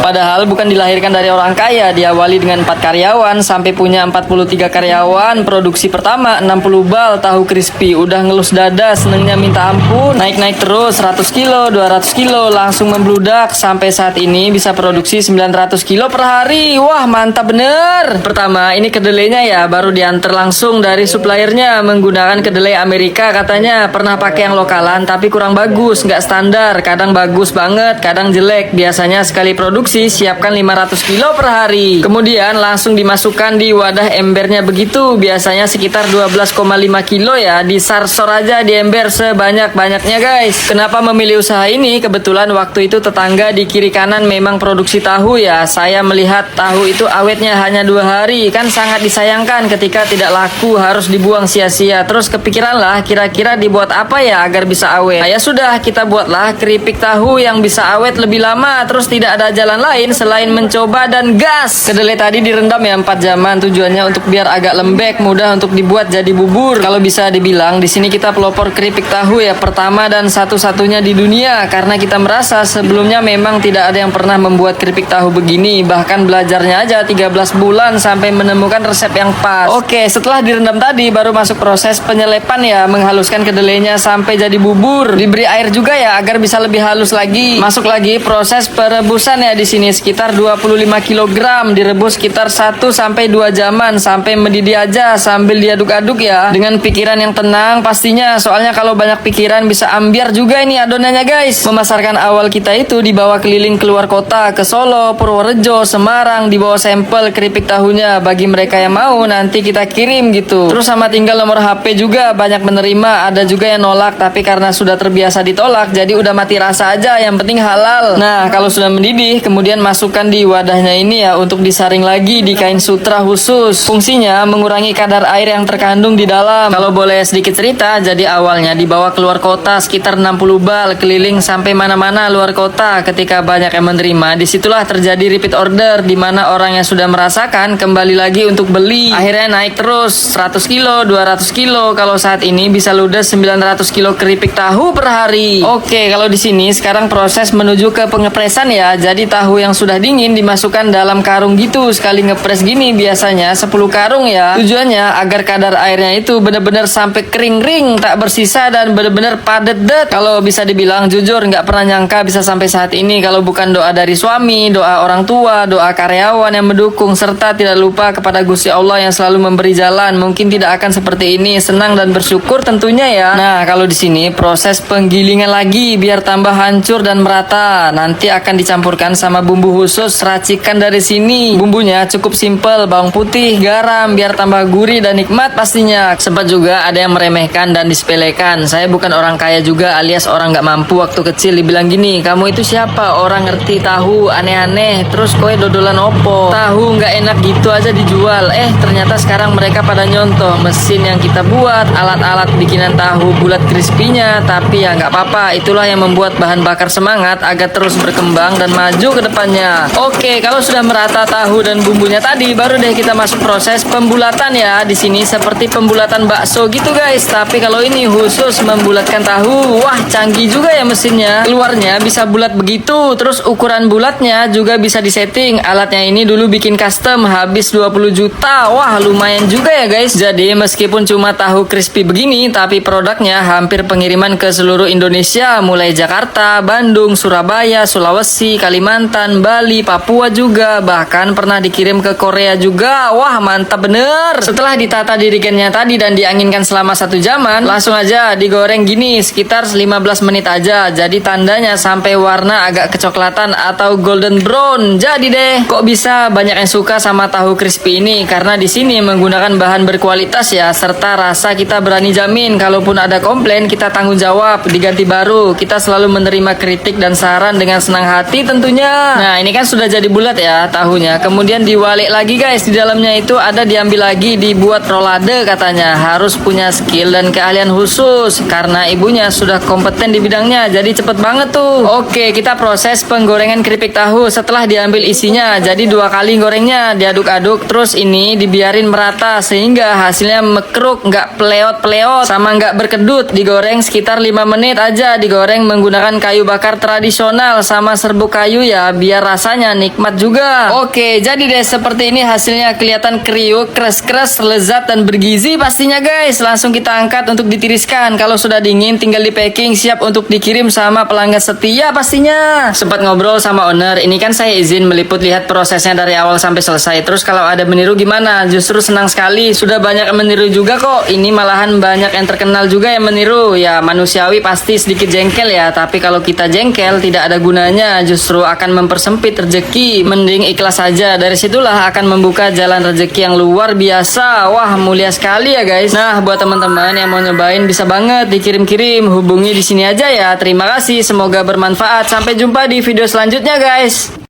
Padahal bukan dilahirkan dari orang kaya, diawali dengan 4 karyawan sampai punya 43 karyawan. Produksi pertama 60 bal tahu crispy, udah ngelus dada, senengnya minta ampun. Naik-naik terus 100 kilo, 200 kilo, langsung membludak. Sampai saat ini bisa produksi 900 kilo per hari. Wah, mantap bener. Pertama, ini kedelainya ya, baru diantar langsung dari suppliernya menggunakan kedelai Amerika katanya. Pernah pakai yang lokalan tapi kurang bagus, nggak standar. Kadang bagus banget, kadang jelek. Biasanya sekali produksi siapkan 500 kilo per hari. Kemudian langsung dimasukkan di wadah embernya begitu. Biasanya sekitar 12,5 kilo ya. Disarsor aja di ember sebanyak-banyaknya guys. Kenapa memilih usaha ini? Kebetulan waktu itu tetangga di kiri kanan memang produksi tahu ya. Saya melihat tahu itu awetnya hanya 2 hari. Kan sangat disayangkan ketika tidak laku, harus dibuang sia-sia. Terus kepikiran lah, kira-kira dibuat apa ya agar bisa awet. Nah, ya sudah, kita buatlah keripik tahu yang bisa awet lebih lama. Terus tidak ada jalan lain selain mencoba dan gas. Kedelai tadi direndam ya 4 jaman, tujuannya untuk biar agak lembek, mudah untuk dibuat jadi bubur. Kalau bisa dibilang di sini kita pelopor keripik tahu ya, pertama dan satu-satunya di dunia, karena kita merasa sebelumnya memang tidak ada yang pernah membuat keripik tahu begini. Bahkan belajarnya aja 13 bulan sampai menemukan resep yang pas. Oke, setelah direndam tadi baru masuk proses penyelepan ya, menghaluskan kedelainya sampai jadi bubur. Diberi air juga ya agar bisa lebih halus lagi. Masuk lagi proses perebusan ya, di sini sekitar 25 kg, direbus sekitar 1 sampai 2 jaman sampai mendidih aja sambil diaduk-aduk ya, dengan pikiran yang tenang pastinya. Soalnya kalau banyak pikiran bisa ambiar juga ini adonannya guys. Memasarkan awal kita itu dibawa keliling keluar kota, ke Solo, Purworejo, Semarang, dibawa sampel keripik tahunya. Bagi mereka yang mau nanti kita kirim gitu. Terus sama tinggal nomor HP juga, banyak menerima, ada juga yang nolak, tapi karena sudah terbiasa ditolak jadi udah mati rasa aja, yang penting halal. Nah, kalau sudah mendidih kemudian masukkan di wadahnya ini ya, untuk disaring lagi di kain sutra khusus. Fungsinya mengurangi kadar air yang terkandung di dalam. Kalau boleh sedikit cerita, jadi awalnya dibawa keluar kota sekitar 60 bal, keliling sampai mana-mana luar kota. Ketika banyak yang menerima, disitulah terjadi repeat order, di mana orang yang sudah merasakan kembali lagi untuk beli. Akhirnya naik terus 100 kilo, 200 kilo. Kalau saat ini bisa ludes 900 kilo keripik tahu per hari. Oke, kalau di sini sekarang proses menuju ke pengepresan ya. Jadi tahu yang sudah dingin dimasukkan dalam karung gitu. Sekali ngepres gini biasanya 10 karung ya. Tujuannya agar kadar airnya itu benar-benar sampai kering-kering, tak bersisa dan benar-benar padet det. Kalau bisa dibilang jujur nggak pernah nyangka bisa sampai saat ini kalau bukan doa dari suami, doa orang tua, doa karyawan yang mendukung, serta tidak lupa kepada Gusti Allah yang selalu memberi jalan. Mungkin tidak akan seperti ini. Senang dan bersyukur tentunya ya. Nah, kalau di sini proses penggilingan lagi biar tambah hancur dan merata. Nanti akan dicampurkan sama bumbu khusus racikan dari sini. Bumbunya cukup simpel, bawang putih, garam biar tambah gurih dan nikmat pastinya. Sempat juga ada yang meremehkan dan disepelekan. Saya bukan orang kaya juga alias orang nggak mampu. Waktu kecil dibilang gini, kamu itu siapa? Orang ngerti tahu aneh-aneh. Terus kowe dodolan opo? Tahu nggak enak gitu aja dijual. Ternyata sekarang mereka pada nyontoh mesin yang kita buat, alat-alat bikinan tahu bulat crispy-nya. Tapi ya nggak apa-apa, itulah yang membuat bahan bakar semangat agar terus berkembang dan maju ke depannya. Oke, kalau sudah merata tahu dan bumbunya tadi, baru deh kita masuk proses pembulatan ya. Di sini seperti pembulatan bakso gitu guys, tapi kalau ini khusus membulatkan tahu. Wah, canggih juga ya mesinnya. Keluarnya bisa bulat begitu. Terus ukuran bulatnya juga bisa disetting. Alatnya ini dulu bikin custom, habis 20 juta. Wah, lumayan juga ya guys. Jadi meskipun cuma tahu crispy begini, tapi produknya hampir pengiriman ke seluruh Indonesia, mulai Jakarta, Bandung, Surabaya, Sulawesi, Kalimantan, Bali, Papua juga. Bahkan pernah dikirim ke Korea juga. Wah, mantap bener. Setelah ditata dirigennya tadi dan dianginkan selama 1 jaman, langsung aja digoreng gini sekitar 15 menit aja. Jadi tandanya sampai warna agak kecoklatan atau golden brown. Jadi deh, kok bisa banyak yang suka sama tahu crispy ini? Karena di sini menggunakan bahan berkualitas ya, serta rasa kita berani jamin. Kalaupun ada komplain, kita tanggung jawab, diganti baru. Kita selalu menerima kritik dan saran dengan senang hati tentunya. Nah, ini kan sudah jadi bulat ya tahunya. Kemudian diwalik lagi guys. Di dalamnya itu ada diambil lagi, dibuat rolade katanya. Harus punya skill dan keahlian khusus karena ibunya sudah kompeten di bidangnya. Jadi cepet banget tuh. Oke, kita proses penggorengan keripik tahu. Setelah diambil isinya, jadi 2 kali gorengnya, diaduk-aduk. Terus ini dibiarin merata sehingga hasilnya mekruk, nggak peleot-peleot sama nggak berkedut. Digoreng sekitar 5 menit aja. Digoreng menggunakan kayu bakar tradisional sama serbuk kayu ya, ya, biar rasanya nikmat juga. Oke, jadi deh seperti ini hasilnya, kelihatan kriuk, keras-keras, lezat dan bergizi pastinya guys. Langsung kita angkat untuk ditiriskan. Kalau sudah dingin tinggal di packing, siap untuk dikirim sama pelanggan setia pastinya. Sempat ngobrol sama owner, ini kan saya izin meliput lihat prosesnya dari awal sampai selesai. Terus kalau ada meniru gimana? Justru senang sekali, sudah banyak yang meniru juga kok. Ini malahan banyak yang terkenal juga yang meniru. Ya manusiawi pasti sedikit jengkel ya, tapi kalau kita jengkel tidak ada gunanya, justru akan mempersempit rezeki. Mending ikhlas saja, dari situlah akan membuka jalan rezeki yang luar biasa. Wah, mulia sekali ya guys. Nah, buat teman-teman yang mau nyobain bisa banget dikirim-kirim, hubungi di sini aja ya. Terima kasih, semoga bermanfaat. Sampai jumpa di video selanjutnya guys.